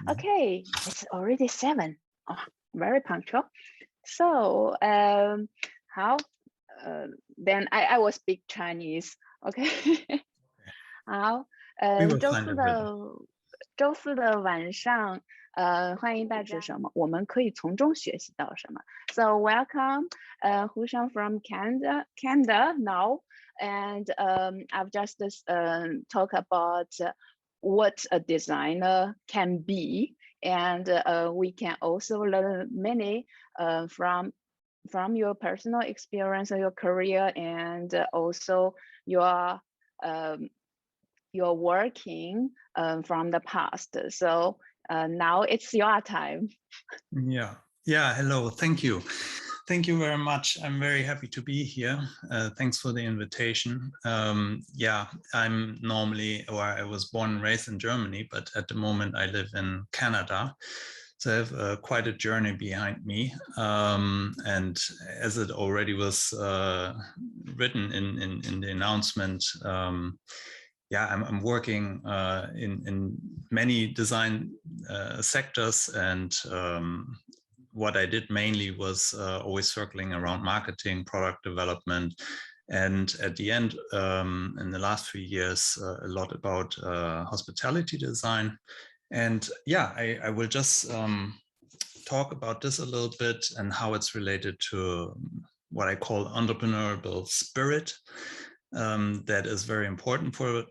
Okay, it's already 7. Oh, very punctual. So how then I will speak Chinese. OK 好周四的晚上欢迎大家什么我们可以从中学习到什么 So welcome Huschang from Canada now and I've just talk about what a designer can be and we can also learn many from your personal experience of your career and also your working from the past. So now it's your time. Yeah. Hello. Thank you. Thank you very much. I'm very happy to be here. Thanks for the invitation. Yeah, I'm normally, or I was born and raised in Germany, but at the moment I live in Canada. So I have quite a journey behind me. And as it already was written in the announcement, yeah, I'm working in many design sectors, and what I did mainly was always circling around marketing, product development, and at the end, in the last few years, a lot about hospitality design. And yeah, I will just talk about this a little bit and how it's related to what I call entrepreneurial spirit. That is very important for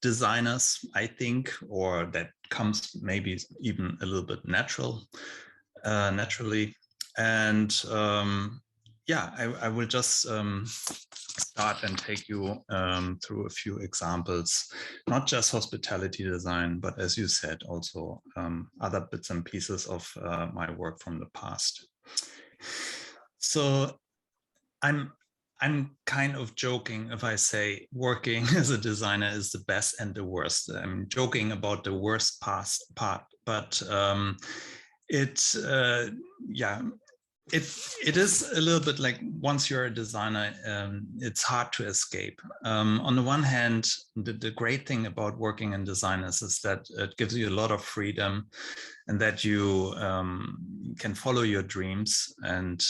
designers, I think, or that comes maybe even a little bit naturally. And yeah, I will just start and take you through a few examples, not just hospitality design, but as you said, also other bits and pieces of my work from the past. So I'm kind of joking if I say working as a designer is the best and the worst. I'm joking about the worst part, but yeah, it is a little bit like once you're a designer, it's hard to escape. On the one hand, the great thing about working in designers is that it gives you a lot of freedom and that you can follow your dreams, and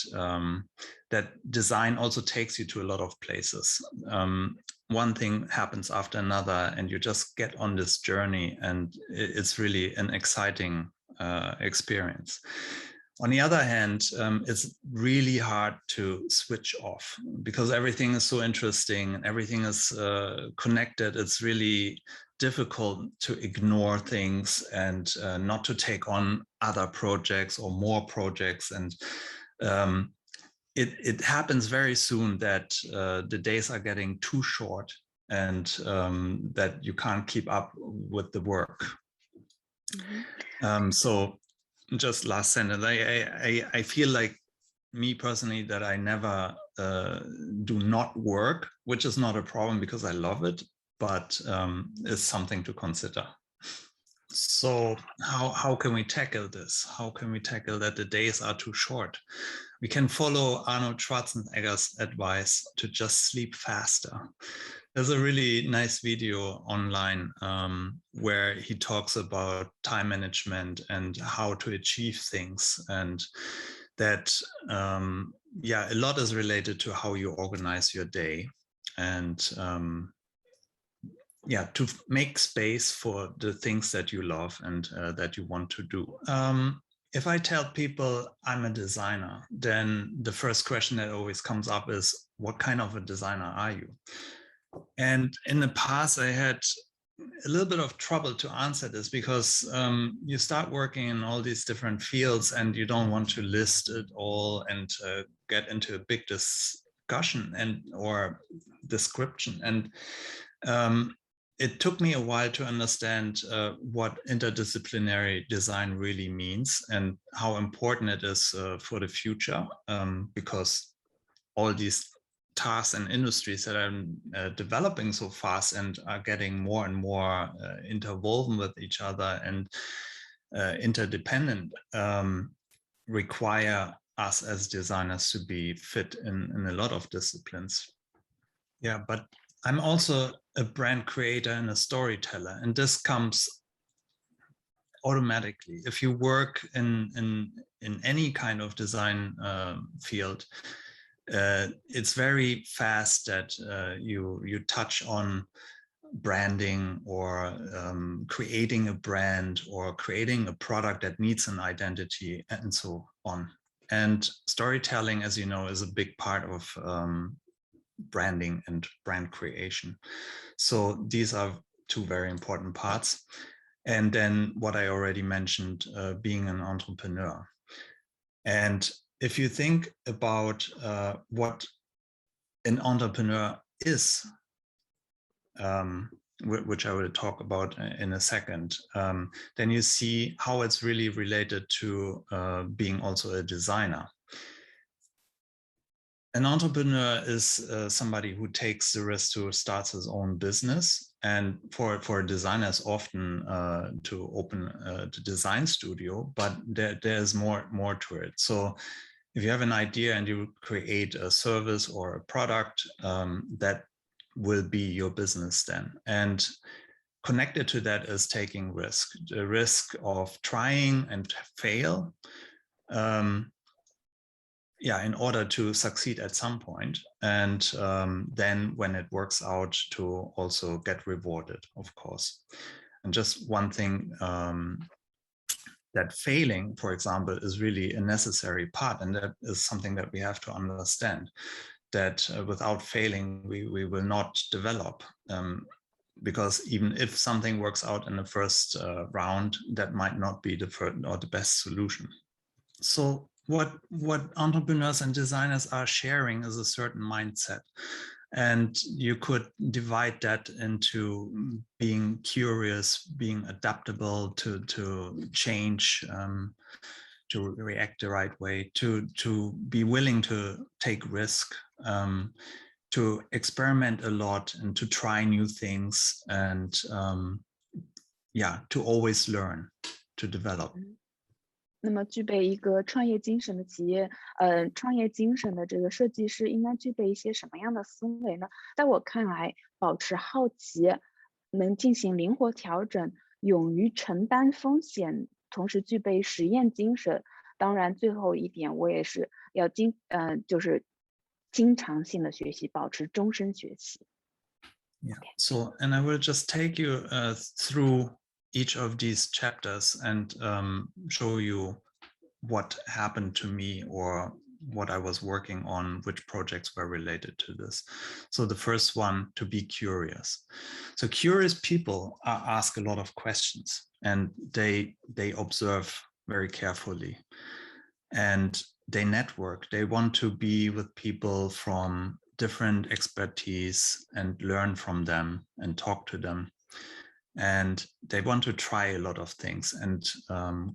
that design also takes you to a lot of places. One thing happens after another and you just get on this journey, and it's really an exciting experience. On the other hand, it's really hard to switch off because everything is so interesting and everything is connected. It's really difficult to ignore things and not to take on other projects or more projects. And it happens very soon that the days are getting too short and that you can't keep up with the work. Mm-hmm. So just last sentence, I feel like me personally that I never do not work, which is not a problem because I love it, but it's something to consider. So how can we tackle this? How can we tackle that the days are too short? We can follow Arnold Schwarzenegger's advice to just sleep faster. There's a really nice video online where he talks about time management and how to achieve things, and that yeah, a lot is related to how you organize your day and yeah, to make space for the things that you love and that you want to do. If I tell people I'm a designer, then the first question that always comes up is, what kind of a designer are you? And in the past, I had a little bit of trouble to answer this because you start working in all these different fields and you don't want to list it all and get into a big discussion and or description. And it took me a while to understand what interdisciplinary design really means and how important it is for the future, because all these tasks and industries that are developing so fast and are getting more and more interwoven with each other and interdependent require us as designers to be fit in a lot of disciplines. Yeah, but I'm also a brand creator and a storyteller, and this comes automatically. If you work in any kind of design field, it's very fast that you touch on branding or creating a brand or creating a product that needs an identity and so on. And storytelling, as you know, is a big part of branding and brand creation. So these are two very important parts. And then what I already mentioned, being an entrepreneur. And if you think about what an entrepreneur is, which I will talk about in a second, then you see how it's really related to being also a designer. An entrepreneur is somebody who takes the risk to start his own business. And for a designer, it's often to open the design studio, but there's more to it. So if you have an idea and you create a service or a product, that will be your business then. And connected to that is taking risk, the risk of trying and fail, in order to succeed at some point. And then when it works out, to also get rewarded, of course. And just one thing, that failing, for example, is really a necessary part. And that is something that we have to understand, that without failing, we will not develop. Because even if something works out in the first round, that might not be the first or the best solution. So what entrepreneurs and designers are sharing is a certain mindset. And you could divide that into being curious, being adaptable to change, to react the right way, to be willing to take risk, to experiment a lot and to try new things, and to always learn, to develop. 那么具备一个创业精神的企业，创业精神的这个设计师应该具备一些什么样的思维呢？在我看来，保持好奇，能进行灵活调整，勇于承担风险，同时具备实验精神。当然，最后一点我也是要就是经常性的学习，保持终身学习。Yeah. So, and I will just take you through each of these chapters and show you what happened to me or what I was working on, which projects were related to this. So the first one, to be curious. So curious people ask a lot of questions, and they observe very carefully, and they network. They want to be with people from different expertise and learn from them and talk to them. And they want to try a lot of things and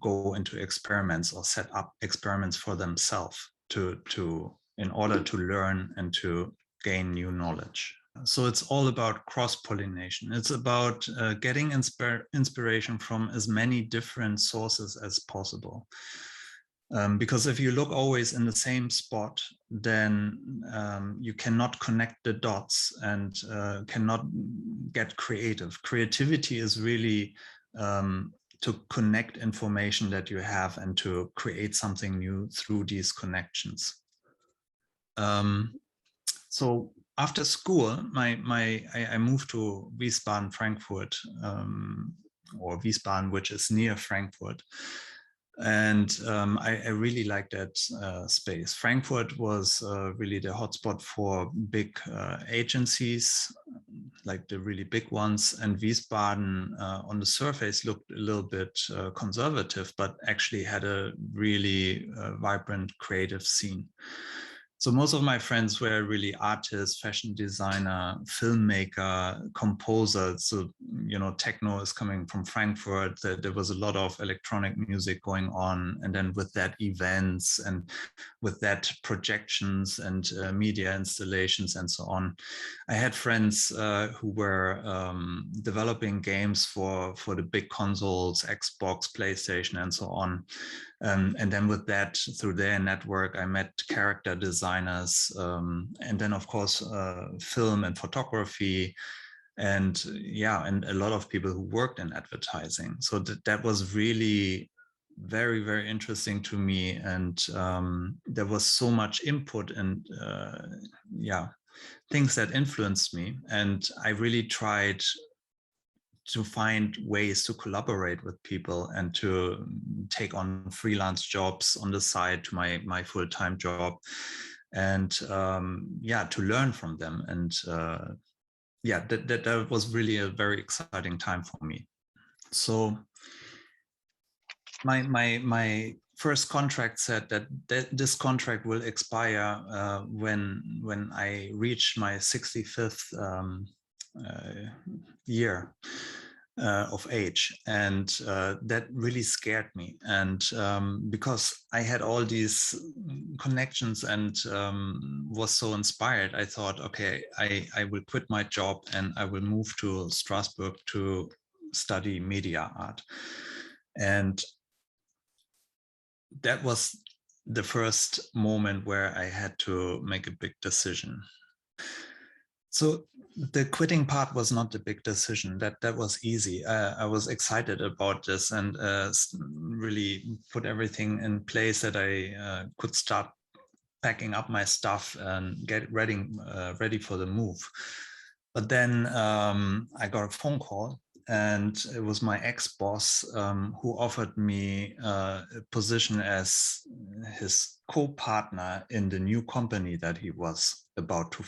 go into experiments or set up experiments for themselves in order to learn and to gain new knowledge. So it's all about cross-pollination. It's about getting inspiration from as many different sources as possible. Because if you look always in the same spot, then you cannot connect the dots and cannot get creative. Creativity is really to connect information that you have and to create something new through these connections. So after school, I moved to Wiesbaden, Frankfurt, or Wiesbaden, which is near Frankfurt. And I really liked that space. Frankfurt was really the hotspot for big agencies, like the really big ones. And Wiesbaden on the surface looked a little bit conservative, but actually had a really vibrant creative scene. So most of my friends were really artists, fashion designer, filmmaker, composer. So, you know, techno is coming from Frankfurt. There was a lot of electronic music going on. And then with that, events, and with that, projections and media installations and so on. I had friends who were developing games for the big consoles, Xbox, PlayStation, and so on. And then with that, through their network, I met character designers, and then of course, film and photography. and yeah, and a lot of people who worked in advertising. So that was really very, very interesting to me, and there was so much input and yeah, things that influenced me, and I really tried to find ways to collaborate with people and to take on freelance jobs on the side to my full-time job, and yeah, to learn from them. And yeah, that was really a very exciting time for me. So my first contract said that this contract will expire when I reach my 65th year of age, and that really scared me. And because I had all these connections and was so inspired, I thought, okay, I will quit my job and I will move to Strasbourg to study media art. And that was the first moment where I had to make a big decision. So the quitting part was not the big decision. That was easy. I was excited about this and really put everything in place that I could start packing up my stuff and get ready for the move. But then I got a phone call, and it was my ex-boss who offered me a position as his co-partner in the new company that he was about to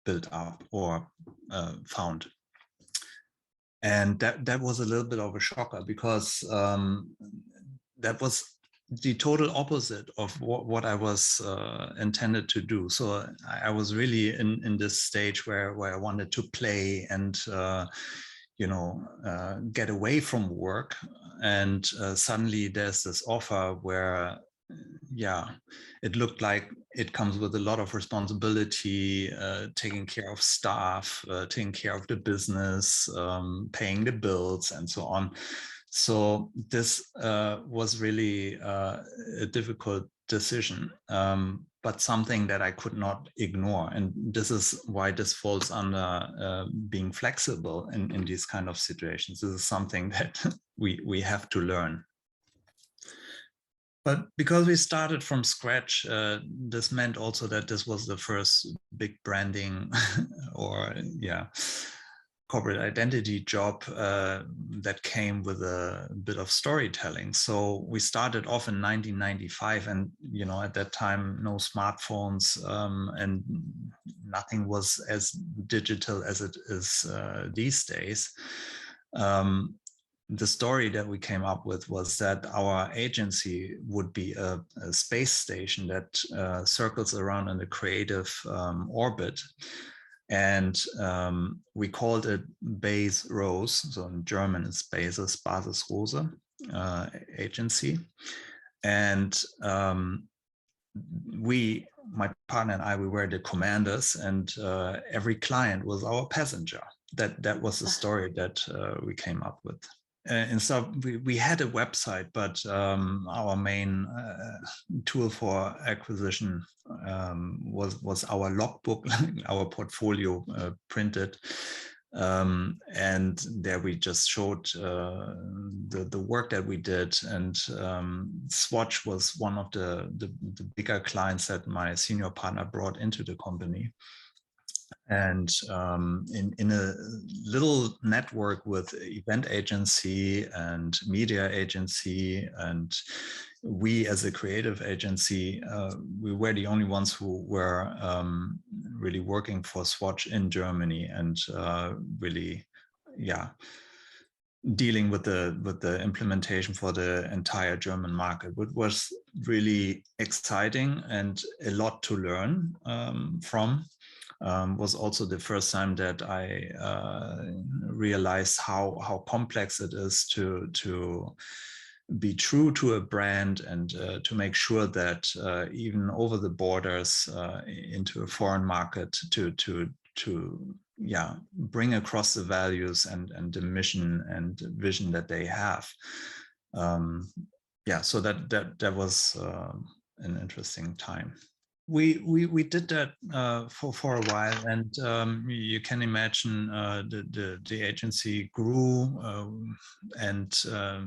build up or found. And that was a little bit of a shocker, because that was the total opposite of what I was intended to do. So I was really in this stage where I wanted to play and you know, get away from work. And suddenly there's this offer where, yeah, it looked like it comes with a lot of responsibility, taking care of staff, taking care of the business, paying the bills, and so on. So this was really a difficult decision, but something that I could not ignore. And this is why this falls under being flexible in these kind of situations. This is something that we have to learn. But because we started from scratch, this meant also that this was the first big branding or, yeah, corporate identity job that came with a bit of storytelling. So we started off in 1995, and you know, at that time, no smartphones, and nothing was as digital as it is these days. The story that we came up with was that our agency would be a space station that circles around in a creative orbit. And we called it Base Rose. So in German, it's Basis Rose agency. And my partner and I, we were the commanders, and every client was our passenger. That was the story that we came up with. And so we had a website, but our main tool for acquisition was our logbook, our portfolio printed. And there we just showed the work that we did. And Swatch was one of the bigger clients that my senior partner brought into the company. And in a little network with event agency and media agency, and we as a creative agency, we were the only ones who were really working for Swatch in Germany, and really, yeah, dealing with the implementation for the entire German market, which was really exciting and a lot to learn from. Was also the first time that I realized how complex it is to be true to a brand, and to make sure that even over the borders into a foreign market, to yeah, bring across the values and the mission and vision that they have. Yeah, so that was an interesting time. we did that for a while, and you can imagine the agency grew, and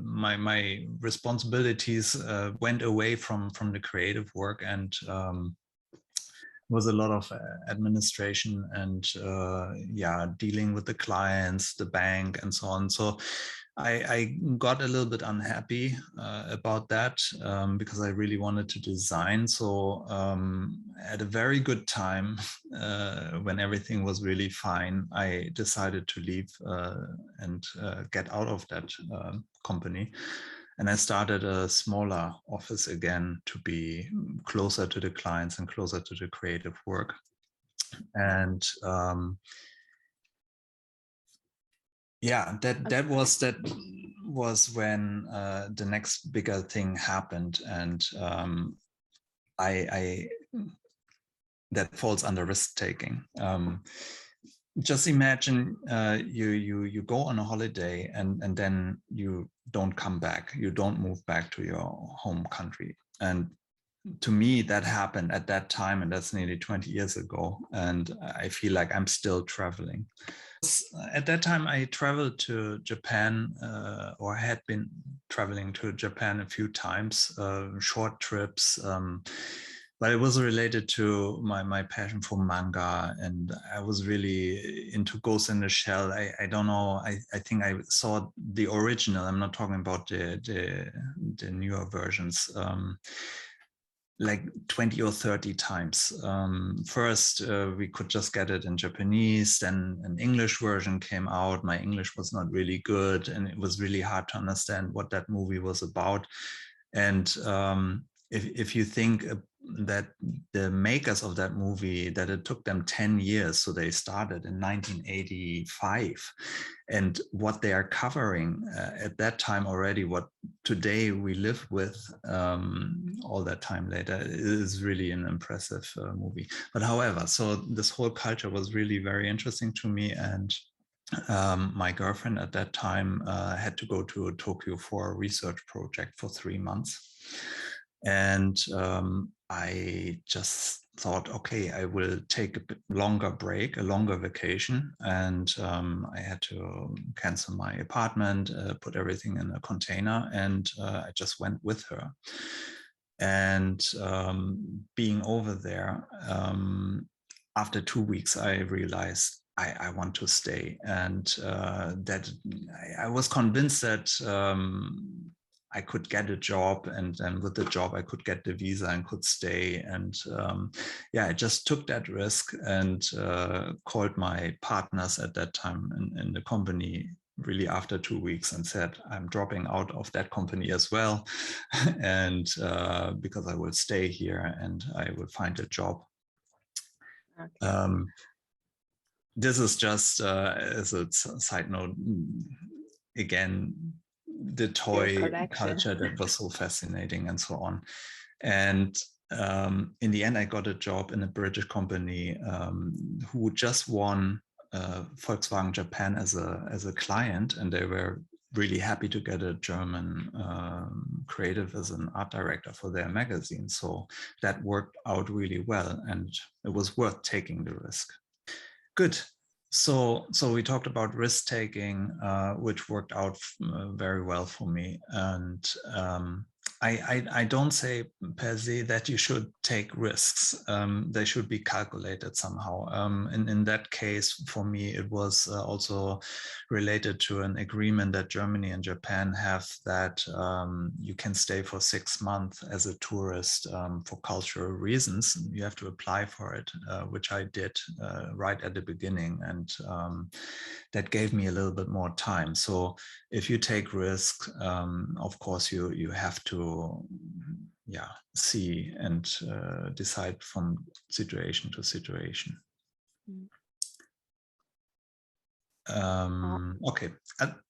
my responsibilities went away from the creative work, and was a lot of administration and yeah, dealing with the clients, the bank, and so on. So I got a little bit unhappy about that because I really wanted to design. So at a very good time, when everything was really fine, I decided to leave and get out of that company. And I started a smaller office again to be closer to the clients and closer to the creative work. And yeah, that was when the next bigger thing happened, and I that falls under risk taking. Just imagine you go on a holiday and then you don't come back, you don't move back to your home country. And to me, that happened at that time, and that's nearly 20 years ago. And I feel like I'm still traveling. At that time, I traveled to Japan, or had been traveling to Japan a few times, short trips. But it was related to my passion for manga, and I was really into Ghost in the Shell. I don't know. I think I saw the original. I'm not talking about the newer versions. Like 20 or 30 times. First, we could just get it in Japanese, then an English version came out. My English was not really good, and it was really hard to understand what that movie was about. And if you think that the makers of that movie, that it took them 10 years, so they started in 1985, and what they are covering at that time already, what today we live with all that time later, is really an impressive movie. But however, so this whole culture was really very interesting to me, and my girlfriend at that time had to go to Tokyo for a research project for 3 months. And I just thought, okay, I will take a bit longer break, a longer vacation. And I had to cancel my apartment, put everything in a container, and I just went with her. And being over there, after 2 weeks, I realized I want to stay. And that I was convinced that I could get a job, and then with the job I could get the visa and could stay. And yeah, I just took that risk and called my partners at that time in the company really after 2 weeks and said, I'm dropping out of that company as well. And because I will stay here and I will find a job. Okay. This is just as a side note, again, the toy culture that was so fascinating and so on. And in the end, I got a job in a British company who just won Volkswagen Japan as a client, and they were really happy to get a German creative as an art director for their magazine. So that worked out really well, and it was worth taking the risk. Good. So we talked about risk taking, which worked out very well for me. And I don't say per se that you should take risks. They should be calculated somehow. In that case, for me, it was also related to an agreement that Germany and Japan have, that you can stay for 6 months as a tourist for cultural reasons. You have to apply for it, which I did right at the beginning. And that gave me a little bit more time. So if you take risk, of course, you have to see and decide from situation to situation. Okay,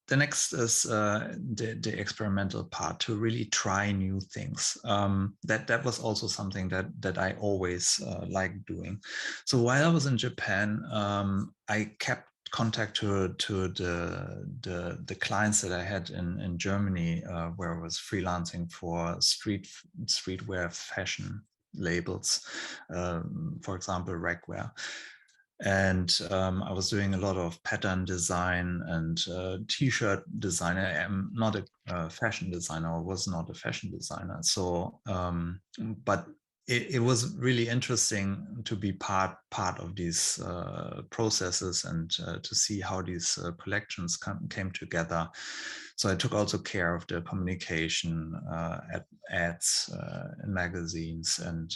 the next is the experimental part, to really try new things. That was also something that I always liked doing. So while I was in Japan, I kept contact to the clients that I had in Germany, where I was freelancing for streetwear fashion labels, for example, ragwear. And I was doing a lot of pattern design and t-shirt design. I am not a fashion designer, or was not a fashion designer. So, but it was really interesting to be part of these processes and to see how these collections came together. So I took also care of the communication, ads in magazines, and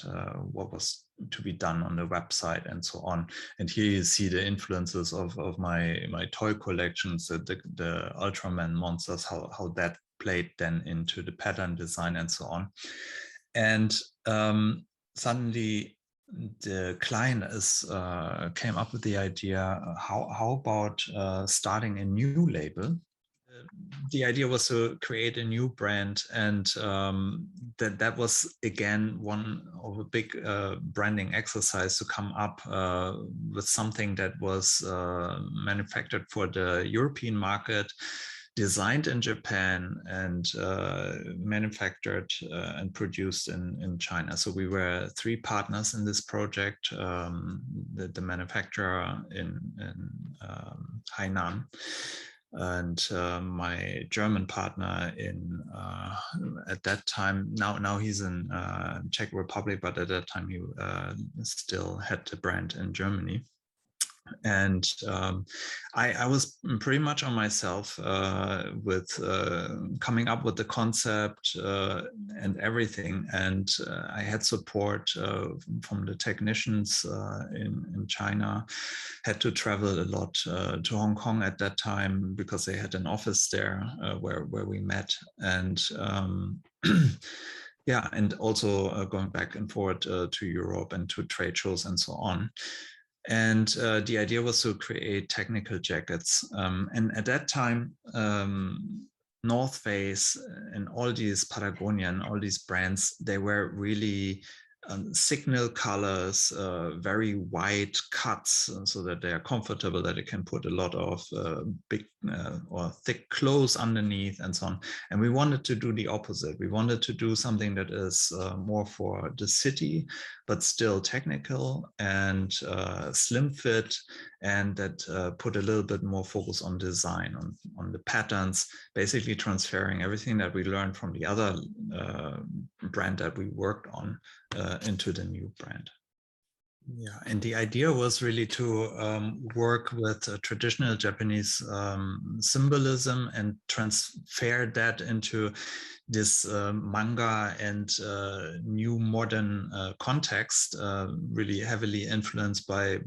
what was to be done on the website and so on. And here you see the influences of my toy collections, the Ultraman monsters, how that played then into the pattern design and so on. And suddenly the client came up with the idea, how about starting a new label? The idea was to create a new brand, and that was again one of a big branding exercise to come up with something that was manufactured for the European market, designed in Japan, and manufactured and produced in China. So we were 3 partners in this project: the manufacturer in Hainan, and my German partner in at that time, now he's in Czech Republic, but at that time he still had the brand in Germany. And I was pretty much on myself with coming up with the concept and everything. And I had support from the technicians in China. Had to travel a lot to Hong Kong at that time because they had an office there where we met. And yeah, and also going back and forth to Europe and to trade shows and so on. And the idea was to create technical jackets. And at that time, North Face and all these Patagonian, all these brands, they were really signal colors, very wide cuts, so that they are comfortable, that it can put a lot of big or thick clothes underneath and so on. And we wanted to do the opposite. We wanted to do something that is more for the city, but still technical and slim fit, and that put a little bit more focus on design, on the patterns, basically transferring everything that we learned from the other brand that we worked on into the new brand. Yeah, and the idea was really to work with traditional Japanese symbolism and transfer that into this manga and new modern context, really heavily influenced by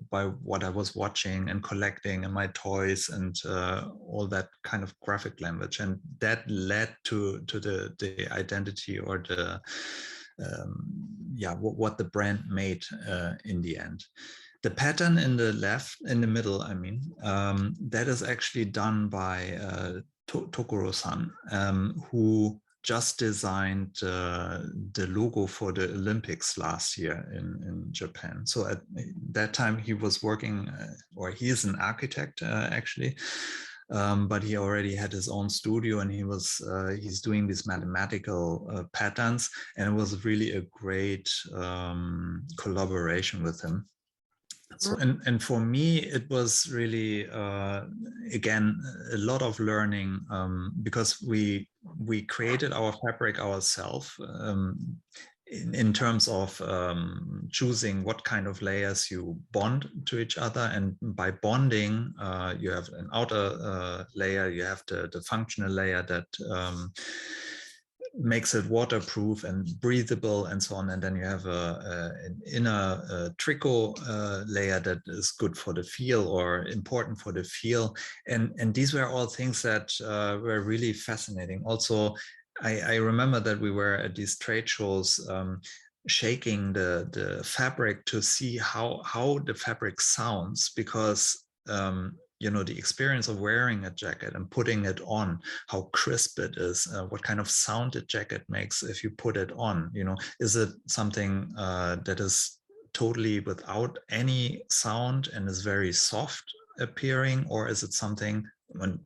what I was watching and collecting and my toys and all that kind of graphic language. And that led to the identity or the what the brand made in the end. The pattern in the middle, I mean, that is actually done by Tokuro-san, who just designed the logo for the Olympics last year in Japan. So at that time he was working, or he is an architect actually, but he already had his own studio, and he's doing these mathematical patterns, and it was really a great collaboration with him. So, and for me, it was really, again, a lot of learning, because we created our fabric ourselves, in terms of choosing what kind of layers you bond to each other. And by bonding, you have an outer layer, you have the functional layer that makes it waterproof and breathable and so on. And then you have an inner tricot layer that is good for the feel or important for the feel. And these were all things that were really fascinating. Also, I remember that we were at these trade shows shaking the fabric to see how the fabric sounds, because you know, the experience of wearing a jacket and putting it on, how crisp it is, what kind of sound the jacket makes if you put it on. You know, is it something that is totally without any sound and is very soft appearing, or is it something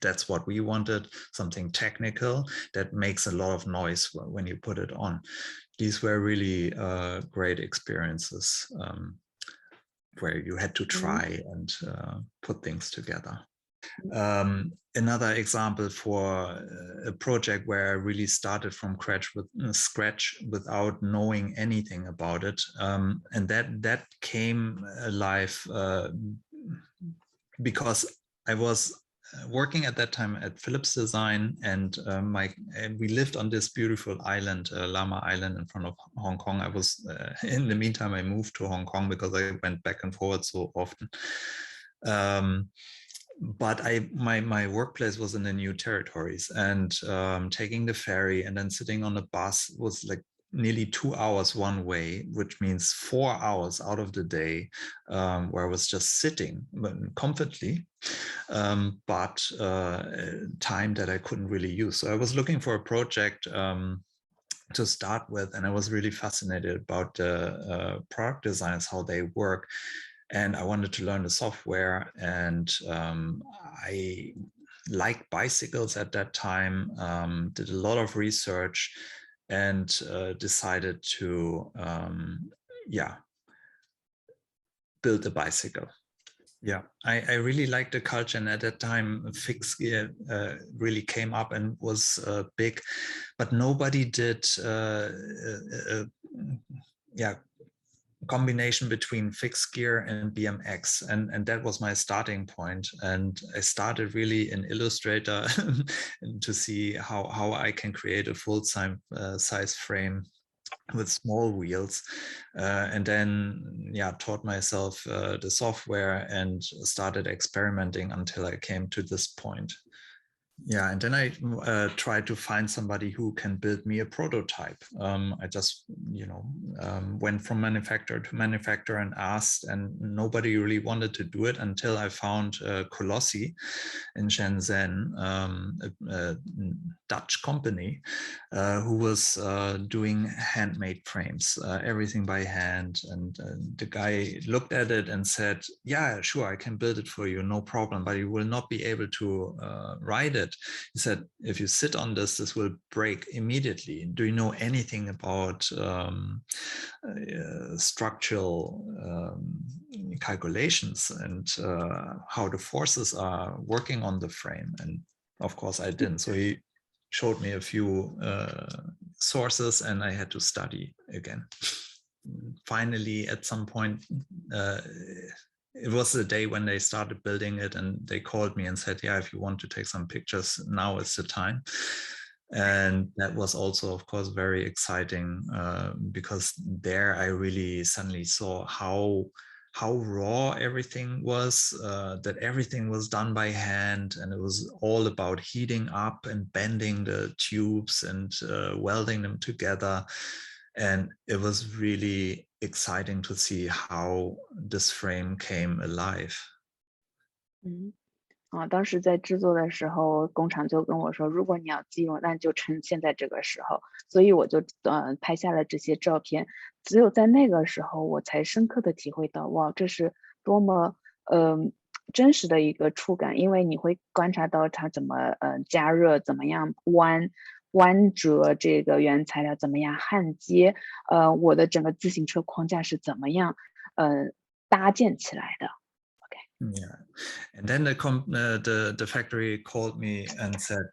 that's what we wanted, something technical that makes a lot of noise when you put it on. These were really great experiences where you had to try and put things together. Another example for a project where I really started from scratch without knowing anything about it, and that came alive because I was working at that time at Philips Design, and we lived on this beautiful island, Lama Island, in front of Hong Kong. I was in the meantime I moved to Hong Kong because I went back and forward so often. But my workplace was in the new territories, and taking the ferry and then sitting on a bus was like nearly 2 hours one way, which means 4 hours out of the day where I was just sitting comfortably, but time that I couldn't really use. So I was looking for a project to start with, and I was really fascinated about the product designs, how they work. And I wanted to learn the software, and I liked bicycles at that time, did a lot of research, and decided to, build a bicycle. Yeah, I really liked the culture, and at that time fixed gear really came up and was big, but nobody did combination between fixed gear and BMX, and that was my starting point. And I started really in Illustrator to see how I can create a full-size frame with small wheels, and then taught myself the software and started experimenting until I came to this point. Yeah, and then I tried to find somebody who can build me a prototype. I just, went from manufacturer to manufacturer and asked, and nobody really wanted to do it until I found Colossi in Shenzhen, a Dutch company, who was doing handmade frames, everything by hand. And the guy looked at it and said, yeah, sure, I can build it for you, no problem, but you will not be able to ride it. He said, if you sit on this, this will break immediately. Do you know anything about structural calculations and how the forces are working on the frame? And of course I didn't. So he showed me a few sources, and I had to study again. Finally, at some point, it was the day when they started building it, and they called me and said, yeah, if you want to take some pictures, now is the time. And that was also, of course, very exciting, because there I really suddenly saw how raw everything was, that everything was done by hand, and it was all about heating up and bending the tubes and welding them together. And it was really exciting to see how this frame came alive. 当时在制作的时候，工厂就跟我说，如果你要记录，那就趁现在这个时候。所以我就拍下了这些照片。只有在那个时候，我才深刻的体会到，哇，这是多么真实的一个触感，因为你会观察到它怎么加热，怎么样弯折这个原材料，怎么样焊接，我的整个自行车框架是怎么样搭建起来的。Yeah, and then the factory called me and said,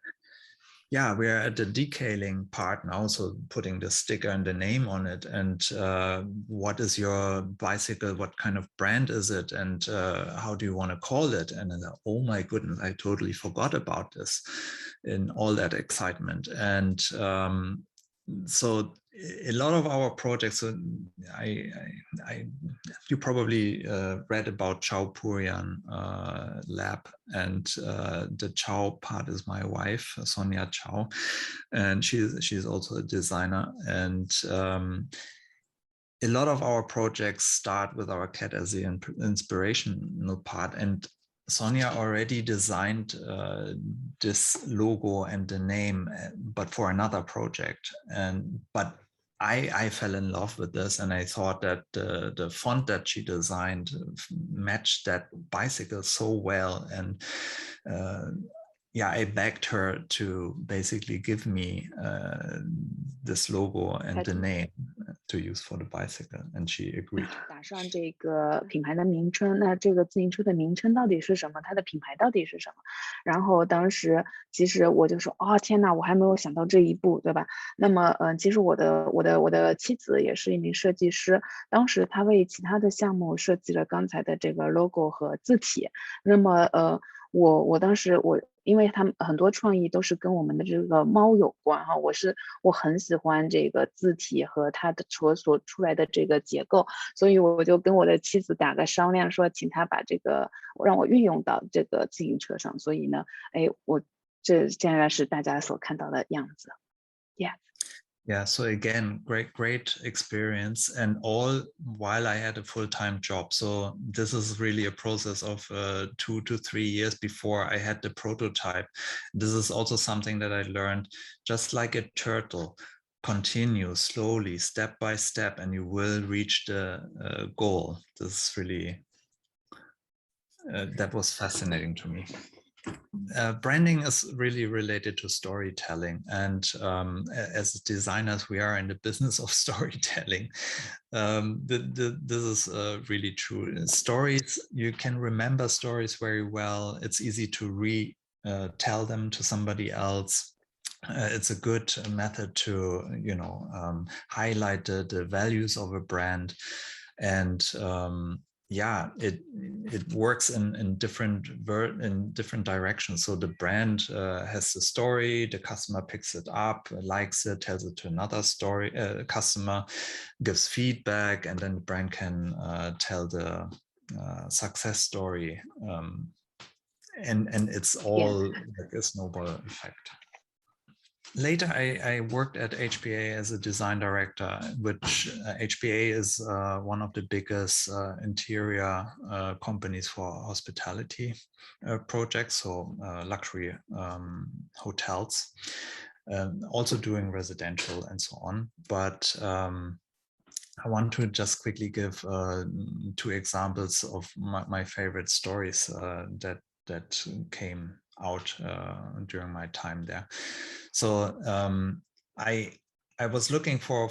yeah, we're at the decaling part now, so putting the sticker and the name on it. And what is your bicycle? What kind of brand is it? And how do you want to call it? And then, oh my goodness, I totally forgot about this in all that excitement. And so a lot of our projects, so you probably read about ChowPourianLab, and the Chow part is my wife, Sonia Chow, and she's also a designer. And a lot of our projects start with our cat as the inspirational part, and Sonia already designed this logo and the name, but for another project. But I fell in love with this, and I thought that the font that she designed matched that bicycle so well. And yeah, I begged her to basically give me this logo and the name to use for the bicycle, and she agreed. 打上这个品牌的名称，那这个自行车的名称到底是什么？它的品牌到底是什么？然后当时其实我就说，哦天呐，我还没有想到这一步，对吧？那么，其实我的妻子也是一名设计师，当时她为其他的项目设计了刚才的这个 logo 和字体。那么，我当时因为他们很多创意都是跟我们的这个猫有关哈，我很喜欢这个字体和它的所出来的这个结构，所以我就跟我的妻子打个商量，说请她把这个让我运用到这个自行车上。所以呢，哎，这现在是大家所看到的样子。Yeah. Yeah, so again, great experience, and all while I had a full-time job. So this is really a process of 2 to 3 years before I had the prototype. This is also something that I learned, just like a turtle, continue slowly, step by step, and you will reach the goal. This is really, that was fascinating to me. Branding is really related to storytelling, and as designers we are in the business of storytelling. This is really true. Stories, you can remember stories very well. It's easy to tell them to somebody else. It's a good method to, you know, highlight the values of a brand, and yeah, it works in different directions. So the brand has the story, the customer picks it up, likes it, tells it to another customer, gives feedback, and then the brand can tell the success story, and it's all like a snowball effect. Later, I worked at HPA as a design director, which HPA is one of the biggest interior companies for hospitality projects, so luxury hotels, also doing residential and so on. But I want to just quickly give 2 examples of my favorite stories that came out during my time there. So I was looking for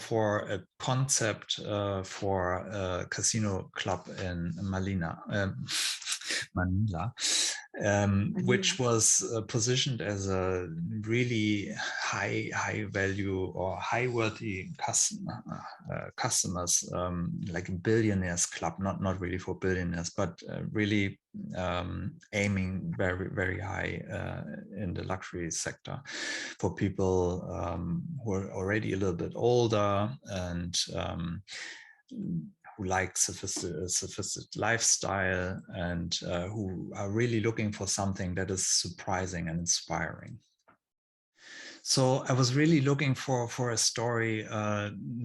a concept for a casino club in Manila, which was positioned as a really high value or high worthy customers, like a billionaires club, not really for billionaires, but really aiming very high in the luxury sector for people who are already a little bit older and who like sophisticated lifestyle, and who are really looking for something that is surprising and inspiring. So I was really looking for a story,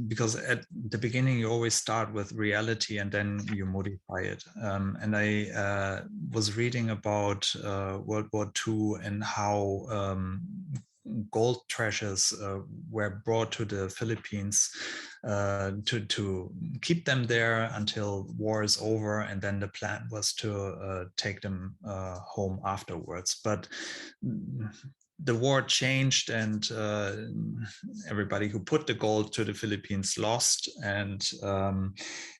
because at the beginning you always start with reality and then you modify it. And I was reading about World War II and how gold treasures were brought to the Philippines to keep them there until war is over, and then the plan was to take them home afterwards. But the war changed, and everybody who put the gold to the Philippines lost, and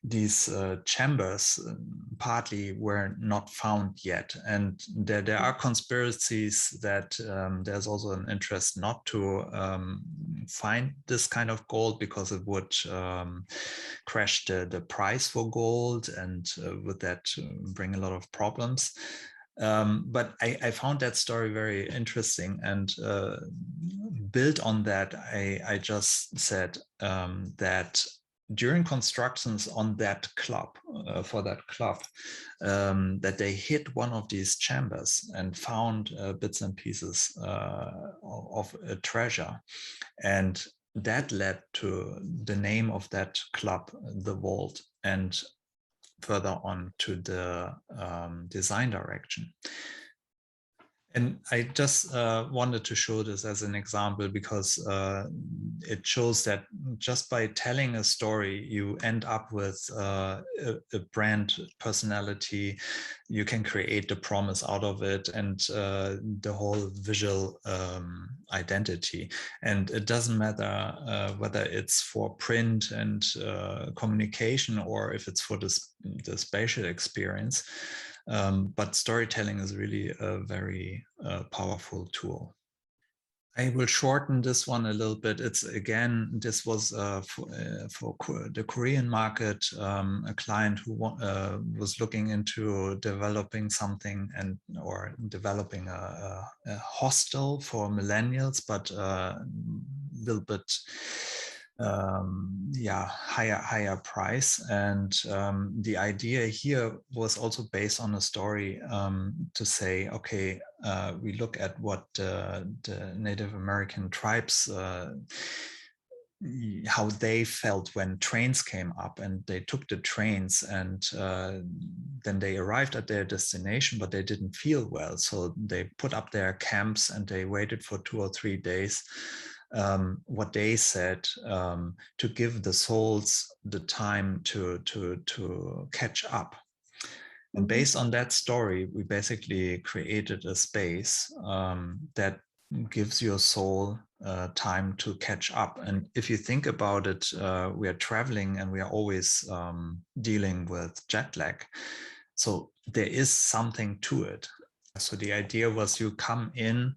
these chambers partly were not found yet. And there are conspiracies that there's also an interest not to find this kind of gold, because it would crash the price for gold, and with that bring a lot of problems. But I found that story very interesting, and built on that, I just said that during constructions on that club, for that club, that they hit one of these chambers and found bits and pieces of a treasure. And that led to the name of that club, The Vault, and further on to the design direction. And I just wanted to show this as an example because it shows that just by telling a story, you end up with a brand personality. You can create the promise out of it and the whole visual identity. And it doesn't matter whether it's for print and communication or if it's for the spatial experience. But storytelling is really a very powerful tool. I will shorten this one a little bit. It's again, this was for the Korean market, a client who was looking into developing something or developing a hostel for millennials, but a little bit higher price. And the idea here was also based on a story to say, okay, we look at what the Native American tribes, how they felt when trains came up, and they took the trains and then they arrived at their destination, but they didn't feel well. So they put up their camps and they waited for 2 or 3 days. What they said, to give the souls the time to catch up. And based on that story, we basically created a space that gives your soul time to catch up. And if you think about it, we are traveling and we are always dealing with jet lag. So there is something to it. So the idea was you come in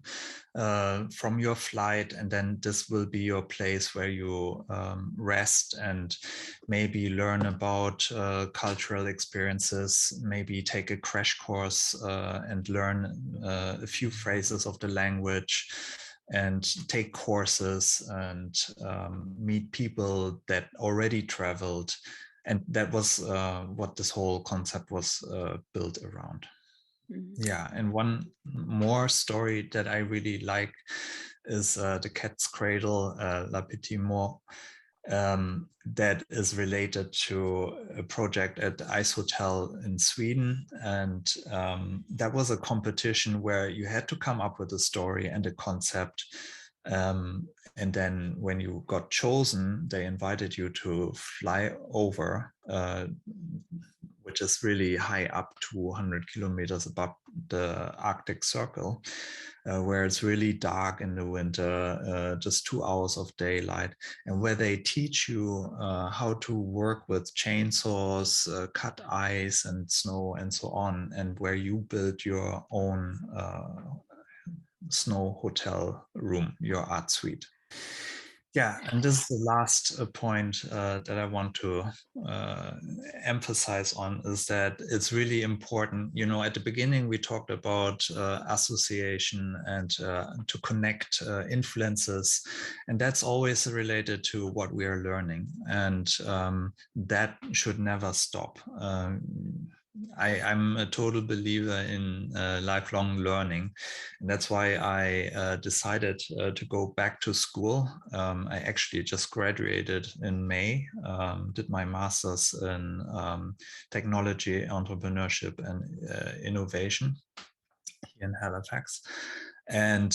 from your flight, and then this will be your place where you rest and maybe learn about cultural experiences, maybe take a crash course and learn a few phrases of the language, and take courses and meet people that already traveled. And that was what this whole concept was built around. Yeah, and one more story that I really like is The Cat's Cradle, La Petite Mort, that is related to a project at Ice Hotel in Sweden. And that was a competition where you had to come up with a story and a concept. And then when you got chosen, they invited you to fly over, which is really high, up to 100 kilometers above the Arctic Circle, where it's really dark in the winter, just 2 hours of daylight, and where they teach you how to work with chainsaws, cut ice and snow and so on, and where you build your own snow hotel room, your art suite. Yeah, and this is the last point that I want to emphasize on, is that it's really important. You know, at the beginning we talked about association and to connect influences, and that's always related to what we are learning, and that should never stop. I'm a total believer in lifelong learning, and that's why I decided to go back to school. I actually just graduated in May, did my master's in technology, entrepreneurship, and innovation here in Halifax. And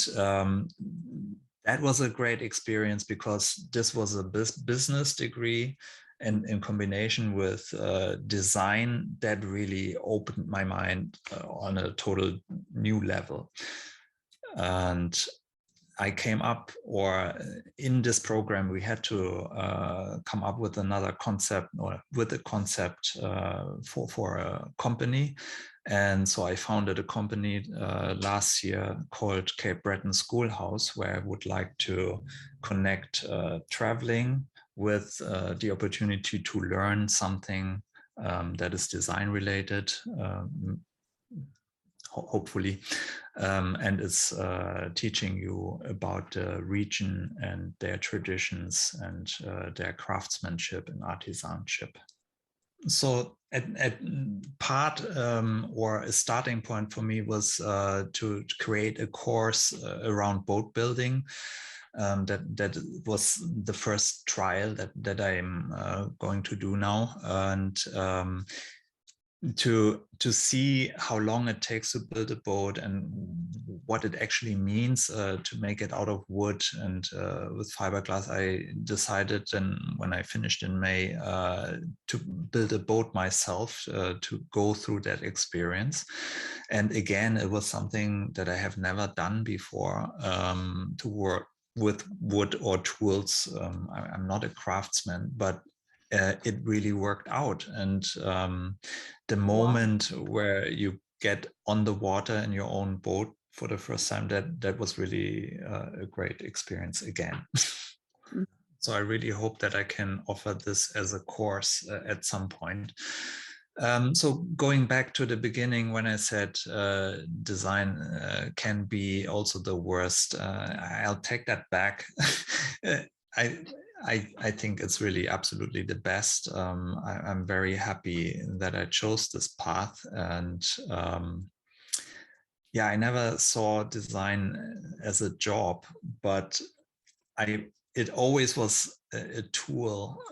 that was a great experience because this was a business degree, and in combination with design, that really opened my mind on a total new level. And I came up, or in this program, we had to come up with another concept, or with a concept for a company. And so I founded a company last year called Cape Breton Schoolhouse, where I would like to connect traveling with the opportunity to learn something that is design related, hopefully, and it's teaching you about the region and their traditions and their craftsmanship and artisanship. So at part or a starting point for me was to create a course around boat building. That was the first trial that I'm going to do now. And to see how long it takes to build a boat and what it actually means to make it out of wood. And with fiberglass, I decided, and when I finished in May, to build a boat myself, to go through that experience. And again, it was something that I have never done before, to work with wood or tools. I'm not a craftsman, but it really worked out. And the moment where you get on the water in your own boat for the first time, that was really a great experience again. So I really hope that I can offer this as a course at some point. So going back to the beginning, when I said design can be also the worst, I'll take that back. I think it's really absolutely the best. I'm very happy that I chose this path, and yeah, I never saw design as a job, but it always was a tool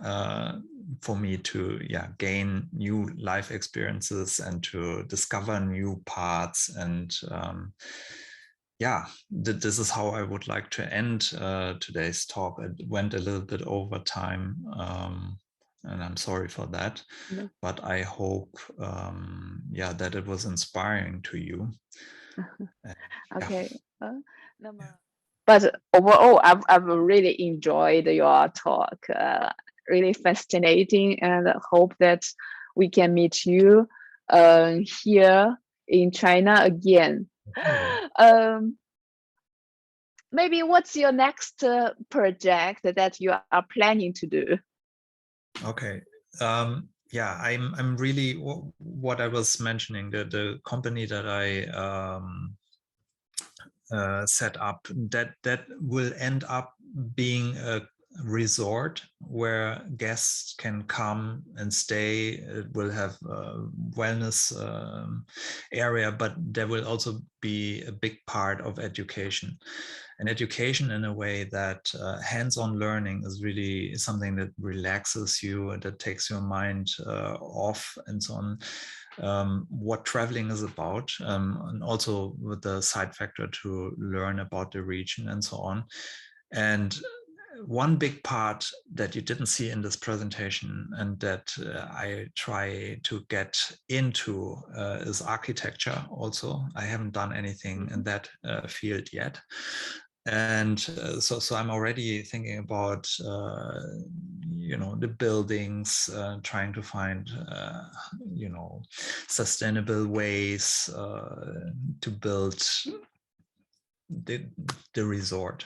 for me to gain new life experiences and to discover new paths. And this is how I would like to end today's talk. It went a little bit over time, and I'm sorry for that. But I hope that it was inspiring to you. Okay. But overall, I've really enjoyed your talk. Really fascinating, and hope that we can meet you here in China again. Maybe what's your next project that you are planning to do? Okay. Yeah, I'm really, what I was mentioning, the company that I set up, that will end up being a resort where guests can come and stay. It will have a wellness area, but there will also be a big part of education. And education in a way that hands-on learning is really something that relaxes you, that takes your mind off and so on. What traveling is about, and also with the side factor to learn about the region and so on. And one big part that you didn't see in this presentation, and that I try to get into, is architecture also. I haven't done anything in that field yet. And so I'm already thinking about the buildings, trying to find sustainable ways to build the resort.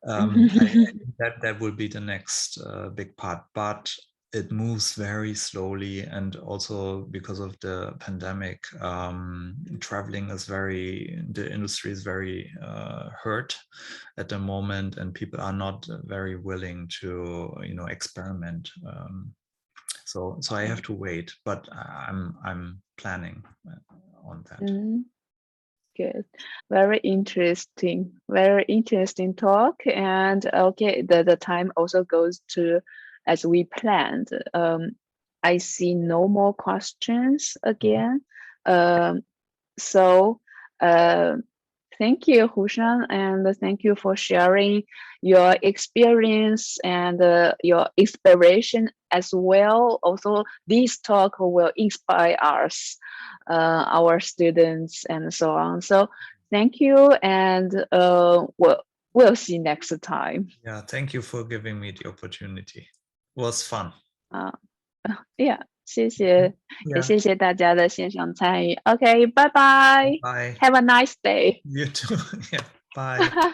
That will be the next big part, but it moves very slowly, and also because of the pandemic, traveling is the industry is very hurt at the moment, and people are not very willing to experiment. So I have to wait, but I'm planning on that. Good. Very interesting talk. And okay, the time also goes to as we planned. I see no more questions again. So thank you, Huschang, and thank you for sharing your experience and your inspiration as well. Also, this talk will inspire us, our students, and so on. So thank you, and we'll see next time. Yeah, thank you for giving me the opportunity. It was fun. Yeah. 谢谢，也谢谢大家的线上参与。OK，拜拜。Bye. Have a nice day. You too. Yeah. Bye.